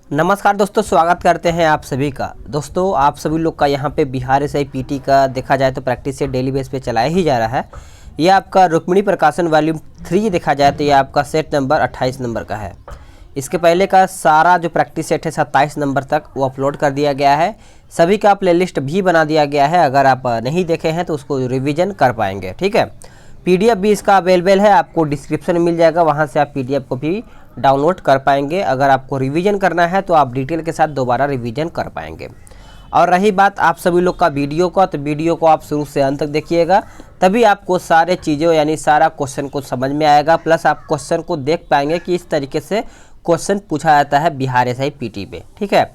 नमस्कार दोस्तों, स्वागत करते हैं आप सभी का। दोस्तों आप सभी लोग का यहाँ पे बिहार एसआई पीटी का देखा जाए तो प्रैक्टिस से डेली बेस पे चलाया ही जा रहा है। ये आपका रुक्मिणी प्रकाशन वॉल्यूम 3 देखा जाए तो ये आपका सेट नंबर 28 नंबर का है। इसके पहले का सारा जो प्रैक्टिस सेट है 27 नंबर तक वो अपलोड कर दिया गया है। सभी का प्लेलिस्ट भी बना दिया गया है, अगर आप नहीं देखे हैं तो उसको रिविज़न कर पाएंगे। ठीक है, PDF भी इसका अवेलेबल है, आपको डिस्क्रिप्शन में मिल जाएगा, वहाँ से आप PDF को भी डाउनलोड कर पाएंगे। अगर आपको रिवीजन करना है तो आप डिटेल के साथ दोबारा रिवीजन कर पाएंगे। और रही बात आप सभी लोग का वीडियो का, तो वीडियो को आप शुरू से अंत तक देखिएगा, तभी आपको सारे चीज़ों यानी सारा क्वेश्चन को समझ में आएगा। प्लस आप क्वेश्चन को देख पाएंगे कि इस तरीके से क्वेश्चन पूछा जाता है बिहार एसआई पीटी में। ठीक है,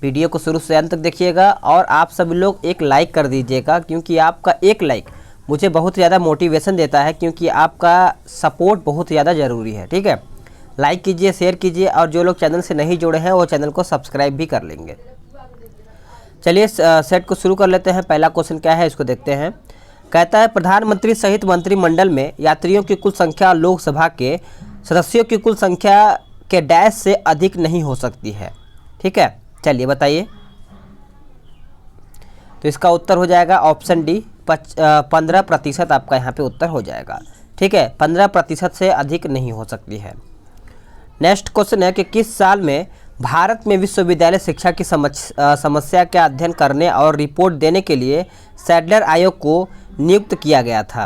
वीडियो को शुरू से अंत तक देखिएगा और आप सभी लोग एक लाइक कर दीजिएगा, क्योंकि आपका एक लाइक मुझे बहुत ज़्यादा मोटिवेशन देता है, क्योंकि आपका सपोर्ट बहुत ज़्यादा ज़रूरी है। ठीक है, लाइक कीजिए, शेयर कीजिए और जो लोग चैनल से नहीं जुड़े हैं वो चैनल को सब्सक्राइब भी कर लेंगे। चलिए सेट को शुरू कर लेते हैं। पहला क्वेश्चन क्या है इसको देखते हैं। कहता है प्रधानमंत्री सहित मंत्रिमंडल में यात्रियों की कुल संख्या लोकसभा के सदस्यों की कुल संख्या के डैश से अधिक नहीं हो सकती है। ठीक है, चलिए बताइए। तो इसका उत्तर हो जाएगा ऑप्शन डी, 15% आपका यहाँ पे उत्तर हो जाएगा। ठीक है, 15% से अधिक नहीं हो सकती है। नेक्स्ट क्वेश्चन है कि किस साल में भारत में विश्वविद्यालय शिक्षा की समस्या का अध्ययन करने और रिपोर्ट देने के लिए सैडलर आयोग को नियुक्त किया गया था।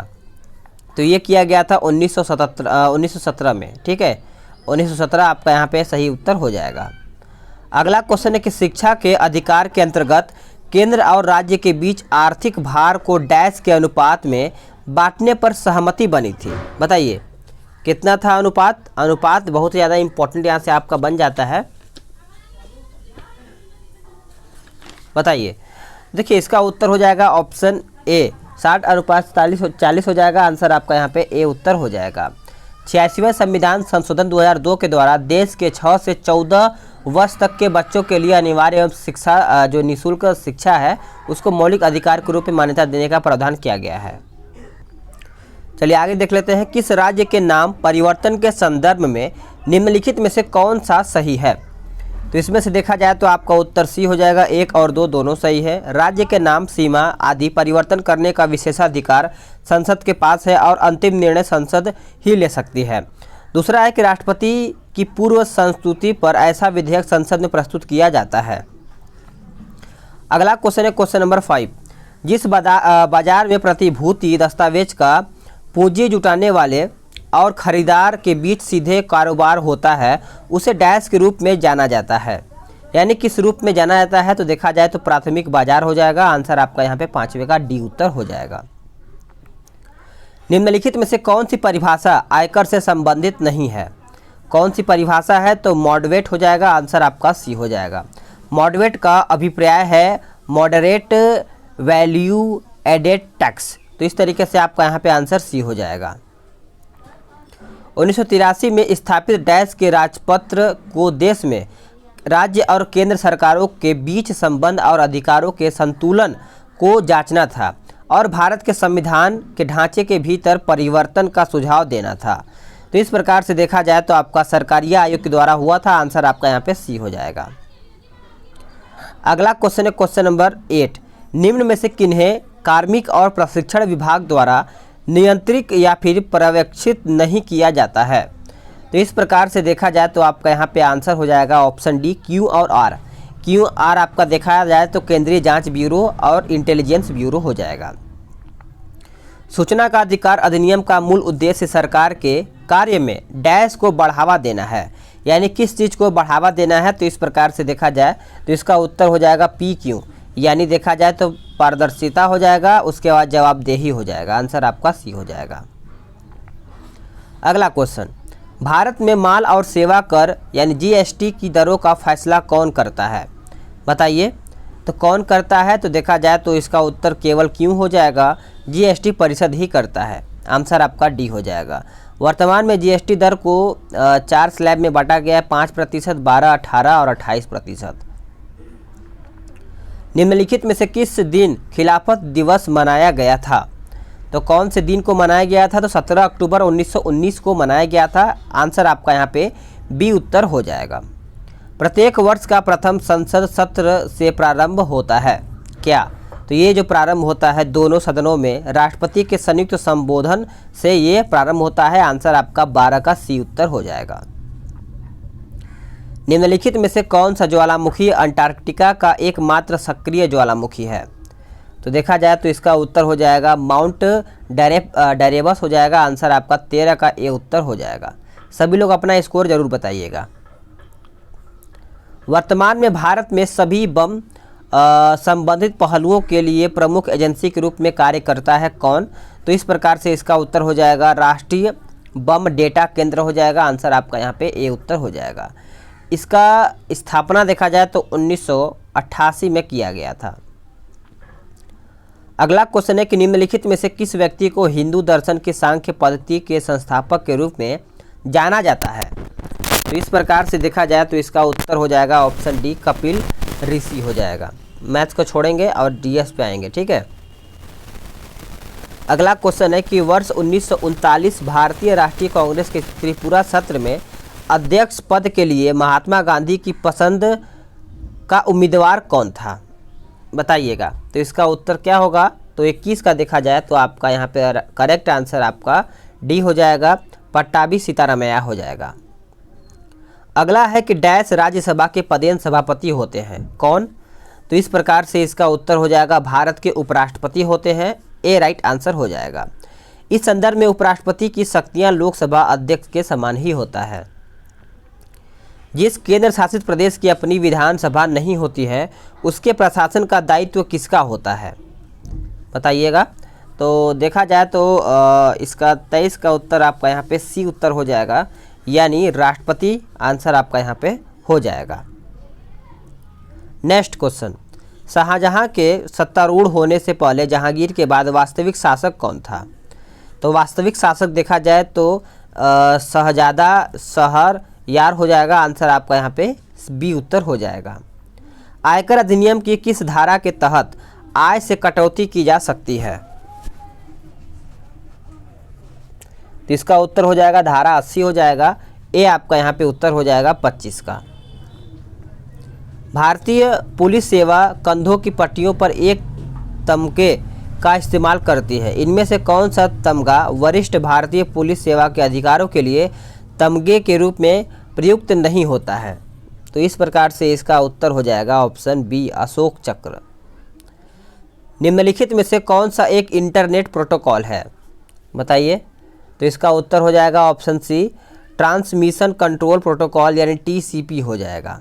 तो ये किया गया था 1917 में। ठीक है, 1917 आपका यहाँ पे सही उत्तर हो जाएगा। अगला क्वेश्चन है कि शिक्षा के अधिकार के अंतर्गत केंद्र और राज्य के बीच आर्थिक भार को डैश के अनुपात में बांटने पर सहमति बनी थी। बताइए कितना था अनुपात। अनुपात बहुत ज़्यादा इंपॉर्टेंट यहाँ से आपका बन जाता है। बताइए, देखिए इसका उत्तर हो जाएगा ऑप्शन ए, 60:40 हो जाएगा। आंसर आपका यहाँ पे ए उत्तर हो जाएगा। 86वां संविधान संशोधन 2002 के द्वारा देश के 6 से 14 वर्ष तक के बच्चों के लिए अनिवार्य एवं शिक्षा जो निःशुल्क शिक्षा है उसको मौलिक अधिकार के रूप में मान्यता देने का प्रावधान किया गया है। चलिए आगे देख लेते हैं। किस राज्य के नाम परिवर्तन के संदर्भ में निम्नलिखित में से कौन सा सही है। तो इसमें से देखा जाए तो आपका उत्तर सी हो जाएगा। 1 और 2 दोनों सही है। राज्य के नाम, सीमा आदि परिवर्तन करने का विशेषाधिकार संसद के पास है और अंतिम निर्णय संसद ही ले सकती है। दूसरा है कि राष्ट्रपति की पूर्व संस्तुति पर ऐसा विधेयक संसद में प्रस्तुत किया जाता है। अगला क्वेश्चन है क्वेश्चन नंबर 5। जिस बाजार में प्रतिभूति दस्तावेज का पूंजी जुटाने वाले और खरीदार के बीच सीधे कारोबार होता है उसे डैश के रूप में जाना जाता है। यानी किस रूप में जाना जाता है। तो देखा जाए तो प्राथमिक बाजार हो जाएगा। आंसर आपका यहाँ पे 5वें का डी उत्तर हो जाएगा। निम्नलिखित में से कौन सी परिभाषा आयकर से संबंधित नहीं है। कौन सी परिभाषा है। तो मॉडरेट हो जाएगा। आंसर आपका सी हो जाएगा। मॉडरेट का अभिप्राय है मॉडरेट वैल्यू एडेड टैक्स। तो इस तरीके से आपका यहाँ पे आंसर सी हो जाएगा। 1983 में स्थापित डैश के राजपत्र को देश में राज्य और केंद्र सरकारों के बीच संबंध और अधिकारों के संतुलन को जांचना था और भारत के संविधान के ढांचे के भीतर परिवर्तन का सुझाव देना था। तो इस प्रकार से देखा जाए तो आपका सरकारीय आयोग के द्वारा हुआ था। आंसर आपका यहाँ पे सी हो जाएगा। अगला क्वेश्चन है क्वेश्चन नंबर 8। निम्न में से किन्हें कार्मिक और प्रशिक्षण विभाग द्वारा नियंत्रित या फिर पर्यवेक्षित नहीं किया जाता है। तो इस प्रकार से देखा जाए तो आपका यहाँ पे आंसर हो जाएगा ऑप्शन डी, क्यू और आर। क्यू आर आपका देखा जाए तो केंद्रीय जांच ब्यूरो और इंटेलिजेंस ब्यूरो हो जाएगा। सूचना का अधिकार अधिनियम का मूल उद्देश्य सरकार के कार्य में डैश को बढ़ावा देना है। यानी किस चीज़ को बढ़ावा देना है। तो इस प्रकार से देखा जाए तो इसका उत्तर हो जाएगा पी क्यू। यानी देखा जाए तो पारदर्शिता हो जाएगा, उसके बाद जवाबदेही हो जाएगा। आंसर आपका सी हो जाएगा। अगला क्वेश्चन, भारत में माल और सेवा कर यानी जीएसटी की दरों का फैसला कौन करता है। बताइए तो कौन करता है। तो देखा जाए तो इसका उत्तर केवल क्यों हो जाएगा। जीएसटी परिषद ही करता है। आंसर आपका डी हो जाएगा। वर्तमान में जीएसटी दर को 4 स्लैब में बांटा गया है, 5%, 12%, 18% और 28%। निम्नलिखित में से किस दिन खिलाफत दिवस मनाया गया था। तो कौन से दिन को मनाया गया था। तो 17 अक्टूबर 1919 को मनाया गया था। आंसर आपका यहाँ पे बी उत्तर हो जाएगा। प्रत्येक वर्ष का प्रथम संसद सत्र से प्रारंभ होता है क्या? तो ये जो प्रारंभ होता है दोनों सदनों में राष्ट्रपति के संयुक्त संबोधन से ये प्रारंभ होता है। आंसर आपका 12 का सी उत्तर हो जाएगा। निम्नलिखित में से कौन सा ज्वालामुखी अंटार्कटिका का एकमात्र सक्रिय ज्वालामुखी है? तो देखा जाए तो इसका उत्तर हो जाएगा माउंट डेरेबस हो जाएगा। आंसर आपका 13 का ए उत्तर हो जाएगा। सभी लोग अपना स्कोर जरूर बताइएगा। वर्तमान में भारत में सभी बम संबंधित पहलुओं के लिए प्रमुख एजेंसी के रूप में कार्य करता है कौन? तो इस प्रकार से इसका उत्तर हो जाएगा राष्ट्रीय बम डेटा केंद्र हो जाएगा। आंसर आपका यहाँ पे ए उत्तर हो जाएगा। इसका स्थापना देखा जाए तो 1988 में किया गया था। अगला क्वेश्चन है कि निम्नलिखित में से किस व्यक्ति को हिंदू दर्शन की सांख्य पद्धति के संस्थापक के रूप में जाना जाता है? तो इस प्रकार से देखा जाए तो इसका उत्तर हो जाएगा ऑप्शन डी कपिल ऋषि हो जाएगा। मैथ्स को छोड़ेंगे और डीएस पे आएंगे, ठीक है। अगला क्वेश्चन है कि वर्ष 1939 भारतीय राष्ट्रीय कांग्रेस के त्रिपुरा सत्र में अध्यक्ष पद के लिए महात्मा गांधी की पसंद का उम्मीदवार कौन था? बताइएगा। तो इसका उत्तर क्या होगा? तो 21 का देखा जाए तो आपका यहाँ पे करेक्ट आंसर आपका डी हो जाएगा, पट्टाभी सीतारामैया हो जाएगा। अगला है कि डैश राज्यसभा के पदेन सभापति होते हैं कौन? तो इस प्रकार से इसका उत्तर हो जाएगा भारत के उपराष्ट्रपति होते हैं। ए राइट आंसर हो जाएगा। इस संदर्भ में उपराष्ट्रपति की शक्तियां लोकसभा अध्यक्ष के समान ही होता है। जिस केंद्र शासित प्रदेश की अपनी विधानसभा नहीं होती है उसके प्रशासन का दायित्व किसका होता है? बताइएगा। तो देखा जाए तो इसका 23 का उत्तर आपका यहाँ पे सी उत्तर हो जाएगा, यानी राष्ट्रपति आंसर आपका यहाँ पे हो जाएगा। नेक्स्ट क्वेश्चन, शाहजहां के सत्तारूढ़ होने से पहले जहांगीर के बाद वास्तविक शासक कौन था? तो वास्तविक शासक देखा जाए तो शहजादा शहरयार हो जाएगा। आंसर आपका यहाँ पे बी उत्तर हो जाएगा। आयकर अधिनियम की किस धारा के तहत आय से कटौती की जा सकती है? तो इसका उत्तर हो जाएगा धारा 80 हो जाएगा। ए आपका यहाँ पे उत्तर हो जाएगा 25 का। भारतीय पुलिस सेवा कंधों की पट्टियों पर एक तमगे का इस्तेमाल करती है। इनमें से कौन सा तमगा वरिष्ठ भारतीय पुलिस सेवा के अधिकारों के लिए तमगे के रूप में प्रयुक्त नहीं होता है? तो इस प्रकार से इसका उत्तर हो जाएगा ऑप्शन बी अशोक चक्र। निम्नलिखित में से कौन सा एक इंटरनेट प्रोटोकॉल है? बताइए। तो इसका उत्तर हो जाएगा option C transmission control protocol यानी टीसीपी हो जाएगा।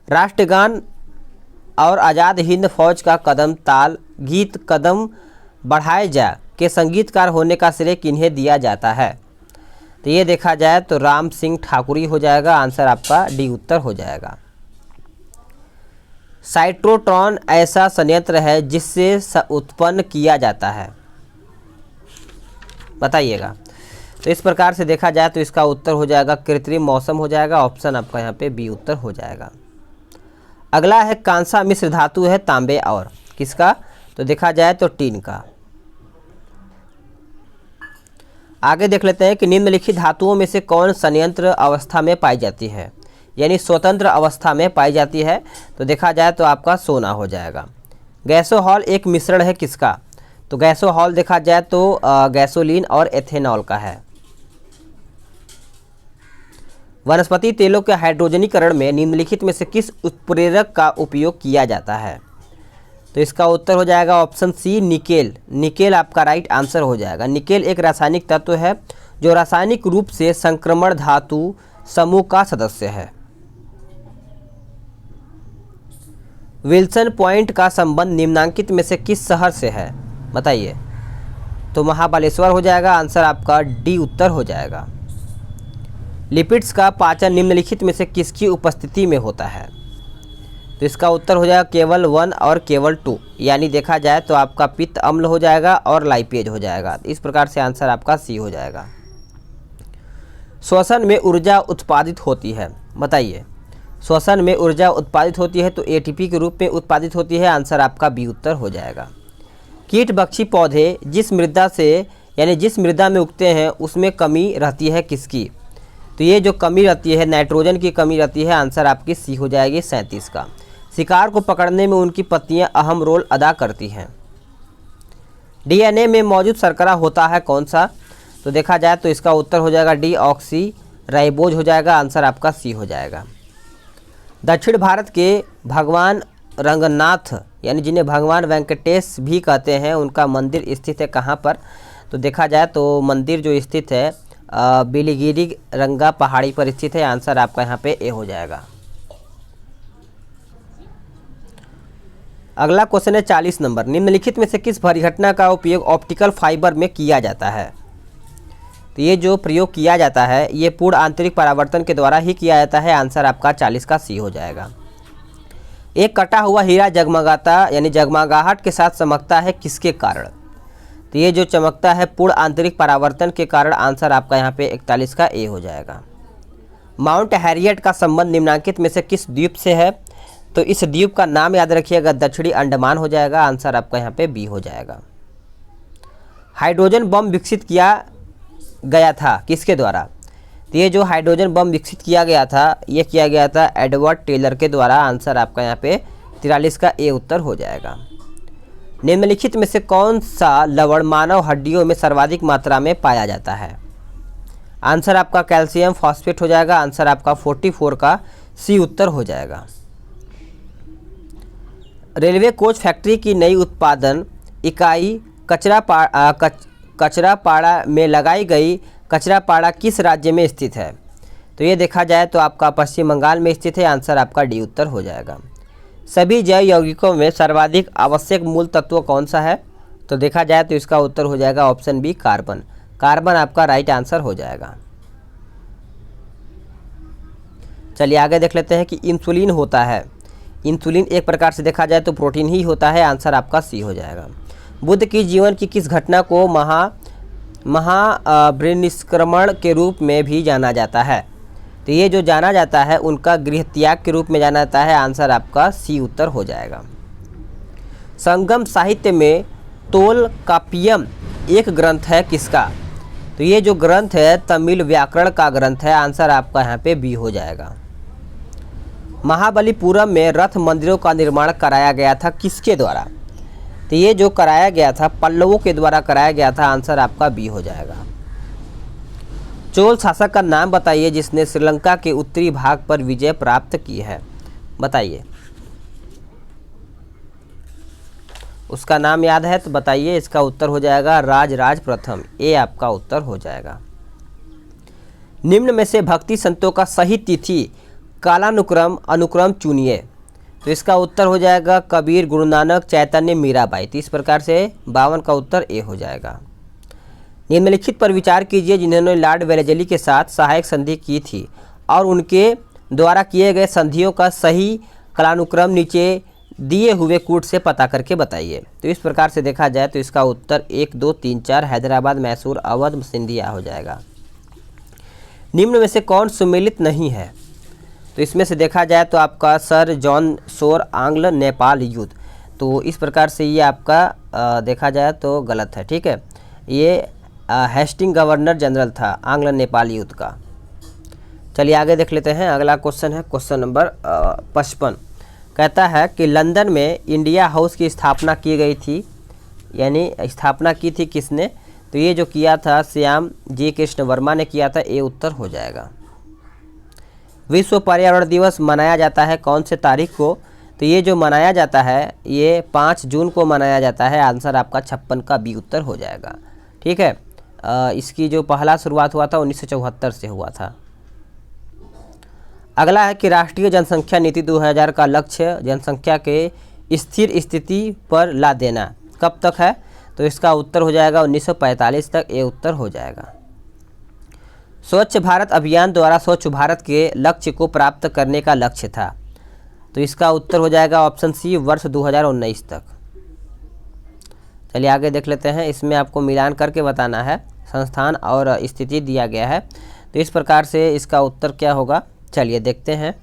राष्ट्रगान और आज़ाद हिंद फौज का कदम ताल गीत कदम बढ़ाए जा के संगीतकार होने का श्रेय किन्हें दिया जाता है? तो ये देखा जाए तो राम सिंह ठाकुरी हो जाएगा। आंसर आपका डी उत्तर हो जाएगा। साइक्लोट्रॉन ऐसा संयंत्र है जिससे उत्पन्न किया जाता है? बताइएगा। तो इस प्रकार से देखा जाए तो इसका उत्तर हो जाएगा कृत्रिम मौसम हो जाएगा। ऑप्शन आपका यहाँ पे बी उत्तर हो जाएगा। अगला है कांसा मिश्र धातु है तांबे और किसका? तो देखा जाए तो टीन का। आगे देख लेते हैं कि निम्नलिखित धातुओं में से कौन संयंत्र अवस्था में पाई जाती है, यानी स्वतंत्र अवस्था में पाई जाती है? तो देखा जाए तो आपका सोना हो जाएगा। गैसोहॉल एक मिश्रण है किसका? तो गैसोहॉल देखा जाए तो गैसोलीन और एथेनॉल का है। वनस्पति तेलों के हाइड्रोजनीकरण में निम्नलिखित में से किस उत्प्रेरक का उपयोग किया जाता है? तो इसका उत्तर हो जाएगा ऑप्शन सी निकेल। निकेल आपका राइट आंसर हो जाएगा। निकेल एक रासायनिक तत्व है जो रासायनिक रूप से संक्रमण धातु समूह का सदस्य है। विल्सन पॉइंट का संबंध निम्नांकित में से किस शहर से है? बताइए। तो महाबलेश्वर हो जाएगा। आंसर आपका डी उत्तर हो जाएगा। लिपिड्स का पाचन निम्नलिखित में से किसकी उपस्थिति में होता है? तो इसका उत्तर हो जाएगा केवल 1 और केवल 2, यानी देखा जाए तो आपका पित्त अम्ल हो जाएगा और लाइपेज हो जाएगा। इस प्रकार से आंसर आपका सी हो जाएगा। श्वसन में ऊर्जा उत्पादित होती है? बताइए। श्वसन में ऊर्जा उत्पादित होती है तो एटीपी के रूप में उत्पादित होती है। आंसर आपका बी उत्तर हो जाएगा। कीटभक्षी पौधे जिस मृदा से यानी जिस मृदा में उगते हैं उसमें कमी रहती है किसकी? तो ये जो कमी रहती है, नाइट्रोजन की कमी रहती है, आंसर आपकी सी हो जाएगी 37 का। शिकार को पकड़ने में उनकी पत्तियां अहम रोल अदा करती हैं। डीएनए में मौजूद शर्करा होता है कौन सा? तो देखा जाए तो इसका उत्तर हो जाएगा डी ऑक्सी राइबोज हो जाएगा, आंसर आपका सी हो जाएगा। दक्षिण भारत के भगवान रंगनाथ यानी जिन्हें भगवान वेंकटेश भी कहते हैं, उनका मंदिर स्थित है कहाँ पर? तो देखा जाए तो मंदिर जो स्थित है बिलीगिरी रंगा पहाड़ी पर स्थित है, आंसर आपका यहाँ पे ए हो जाएगा। अगला क्वेश्चन है 40 नंबर। निम्नलिखित में से किस परिघटना का उपयोग ऑप्टिकल फाइबर में किया जाता है? तो ये जो प्रयोग किया जाता है ये पूर्ण आंतरिक परावर्तन के द्वारा ही किया जाता है, आंसर आपका 40 का सी हो जाएगा। एक कटा हुआ हीरा जगमगाता यानी जगमगाहट के साथ चमकता है किसके कारण? तो ये जो चमकता है पूर्ण आंतरिक परावर्तन के कारण, आंसर आपका यहाँ पे 41 का ए हो जाएगा। माउंट हैरियट का संबंध निम्नलिखित में से किस द्वीप से है? तो इस द्वीप का नाम याद रखिएगा, दक्षिणी अंडमान हो जाएगा, आंसर आपका यहाँ पे बी हो जाएगा। हाइड्रोजन बम विकसित किया गया था किसके द्वारा? तो ये जो हाइड्रोजन बम विकसित किया गया था, ये किया गया था एडवर्ड टेलर के द्वारा, आंसर आपका यहाँ पे 43 का ए उत्तर हो जाएगा। निम्नलिखित में से कौन सा लवण मानव हड्डियों में सर्वाधिक मात्रा में पाया जाता है? आंसर आपका कैल्शियम फॉस्फेट हो जाएगा, आंसर आपका 44 का सी उत्तर हो जाएगा। रेलवे कोच फैक्ट्री की नई उत्पादन इकाई कचरापाड़ा में लगाई गई। कचरापाड़ा किस राज्य में स्थित है? तो ये देखा जाए तो आपका पश्चिम बंगाल में स्थित है, आंसर आपका डी उत्तर हो जाएगा। सभी जैव यौगिकों में सर्वाधिक आवश्यक मूल तत्व कौन सा है? तो देखा जाए तो इसका उत्तर हो जाएगा ऑप्शन बी कार्बन। कार्बन आपका राइट आंसर हो जाएगा। चलिए आगे देख लेते हैं कि इंसुलिन होता है। इंसुलिन एक प्रकार से देखा जाए तो प्रोटीन ही होता है, आंसर आपका सी हो जाएगा। बुद्ध की जीवन की किस घटना को महापरिनिष्क्रमण के रूप में भी जाना जाता है? तो ये जो जाना जाता है उनका गृह त्याग के रूप में जाना जाता है, आंसर आपका सी उत्तर हो जाएगा। संगम साहित्य में तोलकाप्पियम एक ग्रंथ है किसका? तो ये जो ग्रंथ है तमिल व्याकरण का ग्रंथ है, आंसर आपका यहाँ पे बी हो जाएगा। महाबलीपुरम में रथ मंदिरों का निर्माण कराया गया था किसके द्वारा? तो ये जो कराया गया था पल्लवों के द्वारा कराया गया था, आंसर आपका बी हो जाएगा। चोल शासक का नाम बताइए जिसने श्रीलंका के उत्तरी भाग पर विजय प्राप्त की है, बताइए। उसका नाम याद है तो बताइए, इसका उत्तर हो जाएगा राजराज प्रथम, ए आपका उत्तर हो जाएगा। निम्न में से भक्ति संतों का सही तिथि कालानुक्रम अनुक्रम चुनिए। तो इसका उत्तर हो जाएगा कबीर, गुरु नानक, चैतन्य, मीराबाई। तो इस प्रकार से 52 का उत्तर ए हो जाएगा। निम्नलिखित पर विचार कीजिए जिन्होंने लॉर्ड वेलेजली के साथ सहायक संधि की थी और उनके द्वारा किए गए संधियों का सही कालानुक्रम नीचे दिए हुए कूट से पता करके बताइए। तो इस प्रकार से देखा जाए तो इसका उत्तर 1, 2, 3, 4 हैदराबाद, मैसूर, अवध, सिंधिया हो जाएगा। निम्न में से कौन सुमेलित नहीं है? तो इसमें से देखा जाए तो आपका सर जॉन शोर आंग्ल नेपाल युद्ध। तो इस प्रकार से ये आपका देखा जाए तो गलत है, ठीक है। ये हेस्टिंग गवर्नर जनरल था आंग्ल नेपाल युद्ध का। चलिए आगे देख लेते हैं। अगला क्वेश्चन है क्वेश्चन नंबर 55। कहता है कि लंदन में इंडिया हाउस की स्थापना की गई थी, यानी स्थापना की थी किसने? तो ये जो किया था श्याम जी कृष्ण वर्मा ने किया था, ए उत्तर हो जाएगा। विश्व पर्यावरण दिवस मनाया जाता है कौन से तारीख को? तो ये जो मनाया जाता है ये 5 जून को मनाया जाता है, आंसर आपका 56 का बी उत्तर हो जाएगा, ठीक है। इसकी जो पहला शुरुआत हुआ था 1974 से हुआ था। अगला है कि राष्ट्रीय जनसंख्या नीति 2000 का लक्ष्य जनसंख्या के स्थिर स्थिति पर ला देना कब तक है? तो इसका उत्तर हो जाएगा 1945 तक, ए उत्तर हो जाएगा। स्वच्छ भारत अभियान द्वारा स्वच्छ भारत के लक्ष्य को प्राप्त करने का लक्ष्य था, तो इसका उत्तर हो जाएगा ऑप्शन सी वर्ष 2019 तक। चलिए आगे देख लेते हैं। इसमें आपको मिलान करके बताना है, संस्थान और स्थिति दिया गया है, तो इस प्रकार से इसका उत्तर क्या होगा। चलिए देखते हैं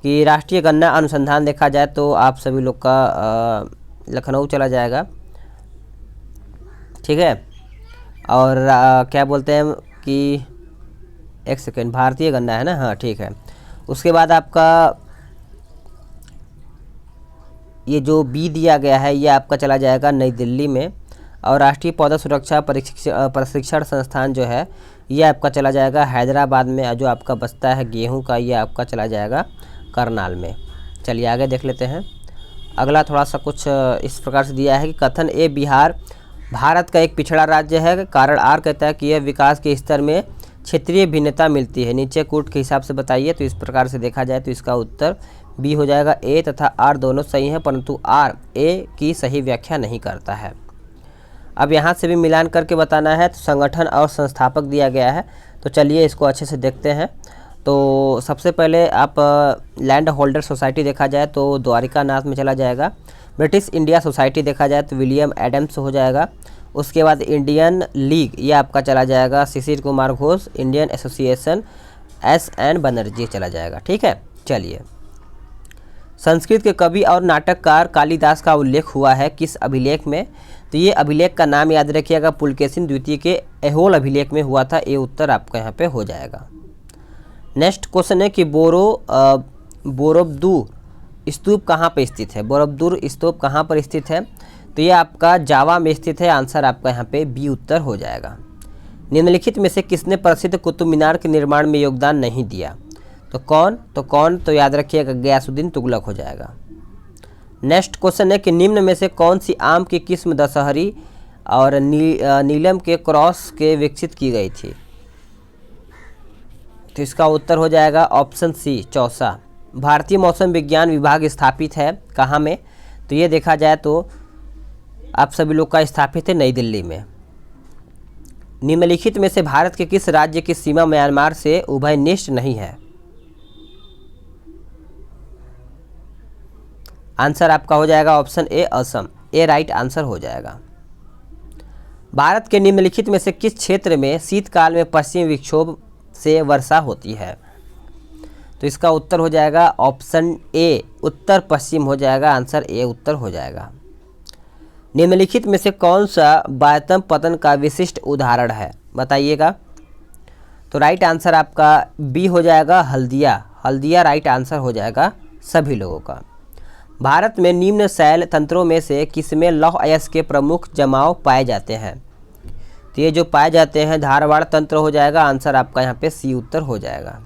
कि राष्ट्रीय गन्ना अनुसंधान देखा जाए तो आप सभी लोग का लखनऊ चला जाएगा, ठीक है। और क्या बोलते हैं कि एक सेकेंड, भारतीय गन्ना है ना, हाँ ठीक है। उसके बाद आपका ये जो बी दिया गया है ये आपका चला जाएगा नई दिल्ली में, और राष्ट्रीय पौधा सुरक्षा प्रशिक्षण संस्थान जो है ये आपका चला जाएगा हैदराबाद में, और जो आपका बचता है गेहूं का ये आपका चला जाएगा करनाल में। चलिए आगे देख लेते हैं। अगला थोड़ा सा कुछ इस प्रकार से दिया है कि कथन ए बिहार भारत का एक पिछड़ा राज्य है, कारण आर कहता है कि यह विकास के स्तर में क्षेत्रीय भिन्नता मिलती है, नीचे कूट के हिसाब से बताइए। तो इस प्रकार से देखा जाए तो इसका उत्तर बी हो जाएगा। ए तथा आर दोनों सही हैं, परंतु आर ए की सही व्याख्या नहीं करता है। अब यहाँ से भी मिलान करके बताना है। तो संगठन और संस्थापक दिया गया है, तो चलिए इसको अच्छे से देखते हैं। तो सबसे पहले आप लैंड होल्डर सोसाइटी देखा जाए तो द्वारिका नाथ में चला जाएगा। ब्रिटिश इंडिया सोसाइटी देखा जाए तो विलियम एडम्स हो जाएगा। उसके बाद इंडियन लीग ये आपका चला जाएगा Shishir Kumar Ghosh. Indian association S N. Banerjee चला जाएगा। ठीक है, चलिए। संस्कृत के कवि और नाटककार कालिदास का उल्लेख हुआ है किस अभिलेख में? तो ये अभिलेख का नाम याद रखिएगा, पुलकेशिन द्वितीय के ऐहोल अभिलेख में हुआ था। ये उत्तर आपका यहाँ पे हो जाएगा। नेक्स्ट क्वेश्चन है कि बोरोबदूर स्तूप कहाँ पर स्थित है? बोरोबदूर स्तूप कहाँ पर स्थित है? तो ये आपका जावा में स्थित है। आंसर आपका यहाँ पे बी उत्तर हो जाएगा। निम्नलिखित में से किसने प्रसिद्ध कुतुब मीनार के निर्माण में योगदान नहीं दिया? तो कौन? तो याद रखिएगा गयासुद्दीन तुगलक हो जाएगा। नेक्स्ट क्वेश्चन है कि निम्न में से कौन सी आम की किस्म दशहरी और नीलम के क्रॉस के विकसित की गई थी? तो इसका उत्तर हो जाएगा ऑप्शन सी चौसा। भारतीय मौसम विज्ञान विभाग स्थापित है कहाँ में? तो ये देखा जाए तो आप सभी लोग का स्थापित है नई दिल्ली में। निम्नलिखित में से भारत के किस राज्य की सीमा म्यांमार से उभयनिष्ठ नहीं है? आंसर आपका हो जाएगा option A Assam. A right answer हो जाएगा। भारत के निम्नलिखित में से किस क्षेत्र में शीतकाल में पश्चिमी विक्षोभ से वर्षा होती है? तो इसका उत्तर हो जाएगा ऑप्शन ए उत्तर पश्चिम हो जाएगा। आंसर ए उत्तर हो जाएगा। निम्नलिखित में से कौन सा वायतम पतन का विशिष्ट उदाहरण है? बताइएगा। तो राइट आंसर आपका बी हो जाएगा हल्दिया। हल्दिया राइट आंसर हो जाएगा सभी लोगों का। भारत में निम्न शैल तंत्रों में से किसमें लौह अयस्क के प्रमुख जमाव पाए जाते हैं? तो ये जो पाए जाते हैं धारवाड़ तंत्र हो जाएगा। आंसर आपका यहाँ पे सी उत्तर हो जाएगा।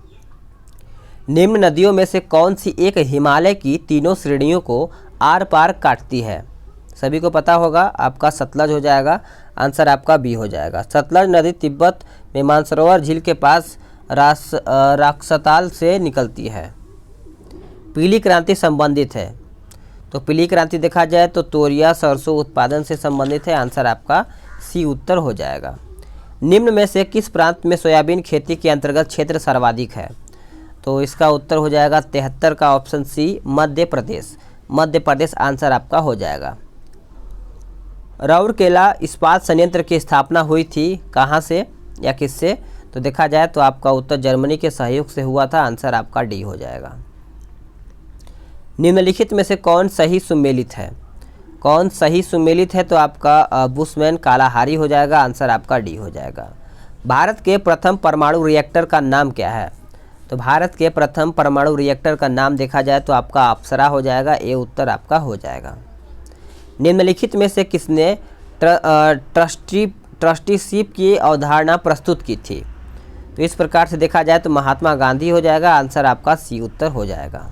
निम्न नदियों में से कौन सी एक हिमालय की तीनों श्रेणियों को आर पार काटती है? सभी को पता होगा, आपका सतलज हो जाएगा। आंसर आपका बी हो जाएगा। सतलज नदी तिब्बत में मानसरोवर झील के पास राक्षताल से निकलती है। पीली क्रांति संबंधित है, तो पीली क्रांति देखा जाए तो तोरिया सरसों उत्पादन से संबंधित है। आंसर आपका सी उत्तर हो जाएगा। निम्न में से किस प्रांत में सोयाबीन खेती के अंतर्गत क्षेत्र सर्वाधिक है? तो इसका उत्तर हो जाएगा 73 का option C Madhya Pradesh. Madhya Pradesh answer आपका हो जाएगा। राउरकेला इस्पात संयंत्र की स्थापना हुई थी कहाँ से या किससे? तो देखा जाए तो आपका उत्तर जर्मनी के सहयोग से हुआ था। आंसर आपका डी हो जाएगा। निम्नलिखित में से कौन सही सुमेलित है? कौन सही सुमेलित है? तो आपका बुशमैन कालाहारी हो जाएगा। आंसर आपका डी हो जाएगा। भारत के प्रथम परमाणु रिएक्टर का नाम क्या है? तो भारत के प्रथम परमाणु रिएक्टर का नाम देखा जाए तो आपका अप्सरा हो जाएगा। ए उत्तर आपका हो जाएगा। निम्नलिखित में से किसने ट्रस्टीशिप की अवधारणा प्रस्तुत की थी? तो इस प्रकार से देखा जाए तो महात्मा गांधी हो जाएगा। आंसर आपका सी उत्तर हो जाएगा।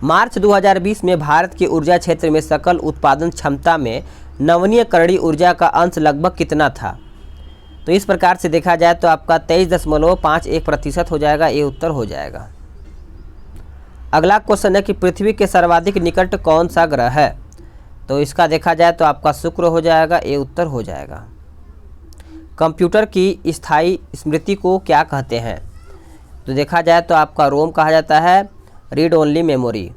मार्च 2020 में भारत के ऊर्जा क्षेत्र में सकल उत्पादन क्षमता में नवीकरणीय ऊर्जा का अंश लगभग कितना था? तो इस प्रकार से देखा जाए तो आपका 23.51% हो जाएगा। ये उत्तर हो जाएगा। अगला क्वेश्चन है कि पृथ्वी के सर्वाधिक निकट कौन सा ग्रह है? तो इसका देखा जाए तो आपका शुक्र हो जाएगा। ये उत्तर हो जाएगा। कंप्यूटर की स्थायी स्मृति को क्या कहते हैं? तो देखा जाए तो आपका रोम कहा जाता है, रीड ओनली मेमोरी।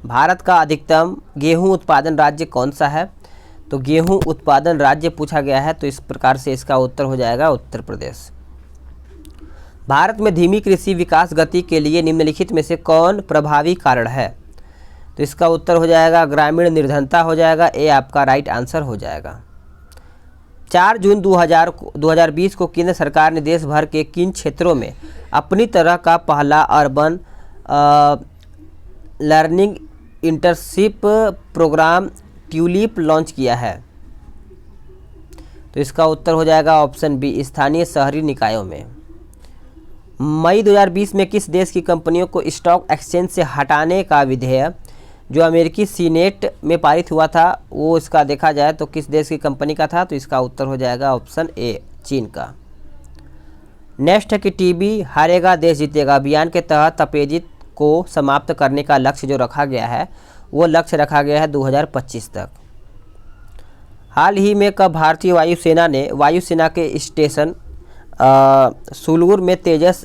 भारत का अधिकतम गेहूं उत्पादन राज्य कौन सा है? तो गेहूं उत्पादन राज्य पूछा गया है, तो इस प्रकार से इसका उत्तर हो जाएगा उत्तर प्रदेश। भारत में धीमी कृषि विकास गति के लिए निम्नलिखित में से कौन प्रभावी कारण है? तो इसका उत्तर हो जाएगा ग्रामीण निर्धनता हो जाएगा। ए आपका राइट आंसर हो जाएगा। 4 जून 2020 को केंद्र सरकार ने देश भर के किन क्षेत्रों में अपनी तरह का पहला urban learning internship programme TULIP launch किया है? तो इसका उत्तर हो जाएगा ऑप्शन बी, स्थानीय शहरी निकायों में। मई 2020 में किस देश की कंपनियों को स्टॉक एक्सचेंज से हटाने का विधेयक जो अमेरिकी सीनेट में पारित हुआ था, वो इसका देखा जाए तो किस देश की कंपनी का था? तो इसका उत्तर हो जाएगा ऑप्शन ए, चीन का। नेक्स्ट है कि टीबी हारेगा देश जीतेगा अभियान के तहत तपेदिक को समाप्त करने का लक्ष्य जो रखा गया है, वो लक्ष्य रखा गया है 2025 तक। हाल ही में कब भारतीय वायुसेना ने वायुसेना के स्टेशन सुलूर में तेजस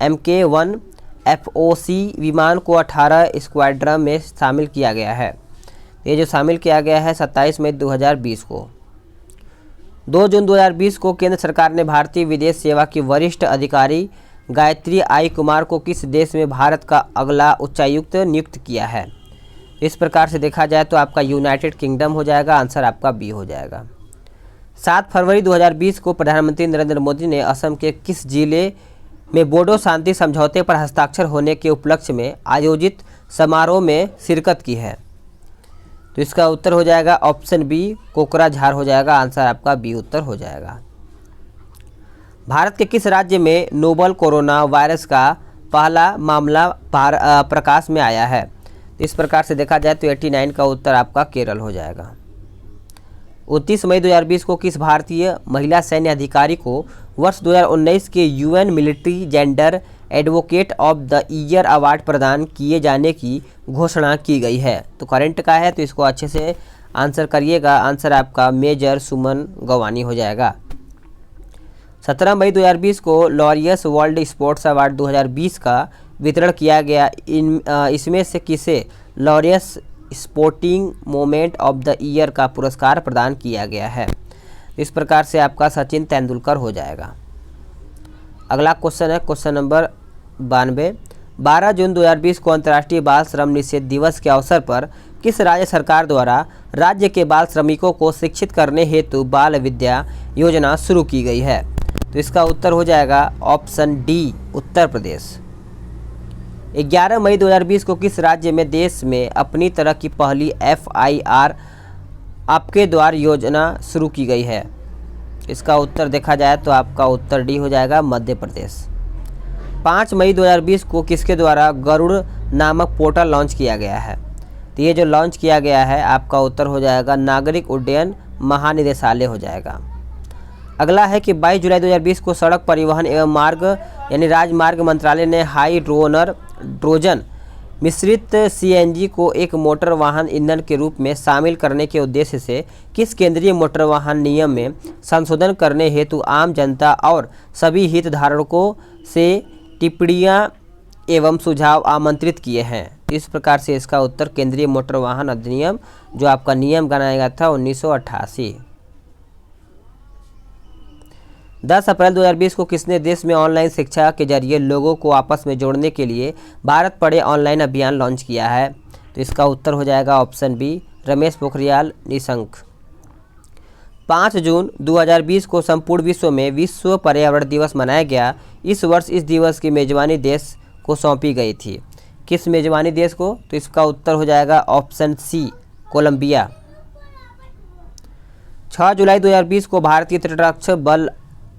MK-1 FOC विमान को 18 स्क्वाड्रन में शामिल किया गया है? ये जो शामिल किया गया है 27 मई 2020 को। 2 जून 2020 को केंद्र सरकार ने भारतीय विदेश सेवा की वरिष्ठ अधिकारी गायत्री आई कुमार को किस देश में भारत का अगला उच्चायुक्त नियुक्त किया है? इस प्रकार से देखा जाए तो आपका यूनाइटेड किंगडम हो जाएगा, आंसर आपका बी हो जाएगा। 7 फरवरी 2020 को प्रधानमंत्री नरेंद्र मोदी ने असम के किस जिले में बोडो शांति समझौते पर हस्ताक्षर होने के उपलक्ष्य में आयोजित समारोह में शिरकत की है? तो इसका उत्तर हो जाएगा ऑप्शन बी, कोकराझार हो जाएगा, आंसर आपका बी उत्तर हो जाएगा। भारत के किस राज्य में नोवल कोरोना वायरस का पहला मामला प्रकाश में आया है? इस प्रकार से देखा जाए तो 89 का उत्तर आपका केरल हो जाएगा। 29 मई 2020 को किस भारतीय महिला सैन्य अधिकारी को वर्ष 2019 के UN military gender advocate of the year award प्रदान किए जाने की घोषणा की गई है? तो करंट का है, तो इसको अच्छे से आंसर करिएगा, आंसर आपका मेजर सुमन गवानी हो जाएगा। 17 मई 2020 को लॉरियस वर्ल्ड स्पोर्ट्स अवार्ड 2020 का वितरण किया गया। इसमें से किसे Laureus sporting moment of the year का पुरस्कार प्रदान किया गया है? इस प्रकार से आपका सचिन तेंदुलकर हो जाएगा। अगला क्वेश्चन है क्वेश्चन नंबर 92। 12 जून 2020 को अंतर्राष्ट्रीय बाल श्रम निषेध दिवस के अवसर पर किस राज्य सरकार द्वारा राज्य के बाल श्रमिकों को शिक्षित करने हेतु बाल विद्या योजना शुरू की गई है? तो इसका उत्तर हो जाएगा ऑप्शन डी, उत्तर प्रदेश। 11 मई 2020 को किस राज्य में देश में अपनी तरह की पहली FIR आपके द्वार योजना शुरू की गई है? इसका उत्तर देखा जाए तो आपका उत्तर डी हो जाएगा, मध्य प्रदेश। 5 मई 2020 को किसके द्वारा गरुड़ नामक पोर्टल लॉन्च किया गया है? तो ये जो लॉन्च किया गया है आपका उत्तर हो जाएगा नागरिक उड्डयन महानिदेशालय हो जाएगा। अगला है कि 22 जुलाई 2020 को सड़क परिवहन एवं मार्ग यानी राजमार्ग मंत्रालय ने हाइड्रोजन मिश्रित CNG को एक मोटर वाहन ईंधन के रूप में शामिल करने के उद्देश्य से किस केंद्रीय मोटर वाहन नियम में संशोधन करने हेतु आम जनता और सभी हितधारकों से टिप्पणियां एवं सुझाव आमंत्रित किए हैं? इस प्रकार से इसका उत्तर केंद्रीय मोटर वाहन अधिनियम जो आपका नियम बनाया गया था 1988। 10 अप्रैल 2020 को किसने देश में ऑनलाइन शिक्षा के जरिए लोगों को आपस में जोड़ने के लिए भारत पढ़े ऑनलाइन अभियान लॉन्च किया है? तो इसका उत्तर हो जाएगा ऑप्शन बी, रमेश पोखरियाल निशंक। 5 जून 2020 को संपूर्ण विश्व में विश्व पर्यावरण दिवस मनाया गया। इस वर्ष इस दिवस की मेजबानी देश को सौंपी गई थी। किस मेजबानी देश को? तो इसका उत्तर हो जाएगा ऑप्शन सी, कोलंबिया। 6 जुलाई 2020 को भारतीय तटरक्षक बल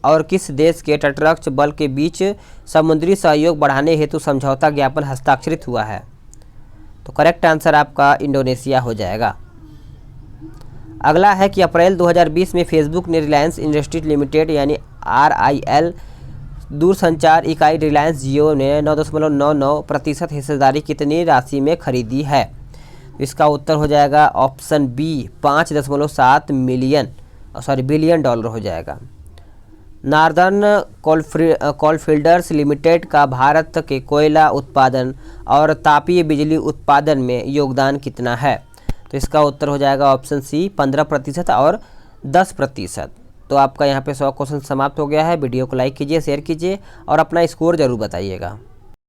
और किस देश के तटरक्षक बल के बीच समुद्री सहयोग बढ़ाने हेतु समझौता ज्ञापन हस्ताक्षरित हुआ है? तो करेक्ट आंसर आपका इंडोनेशिया हो जाएगा। अगला है कि अप्रैल 2020 में फेसबुक ने रिलायंस इंडस्ट्रीज लिमिटेड यानी RIL दूरसंचार इकाई रिलायंस जियो ने 9.99% हिस्सेदारी कितनी राशि में खरीदी है? इसका उत्तर हो जाएगा ऑप्शन बी, 5.7 बिलियन डॉलर हो जाएगा। नार्दर्न कोलफील्ड्स लिमिटेड का भारत के कोयला उत्पादन और तापीय बिजली उत्पादन में योगदान कितना है? तो इसका उत्तर हो जाएगा ऑप्शन सी, 15% और 10%। तो आपका यहाँ पे 100 क्वेश्चन समाप्त हो गया है। वीडियो को लाइक कीजिए, शेयर कीजिए और अपना स्कोर ज़रूर बताइएगा।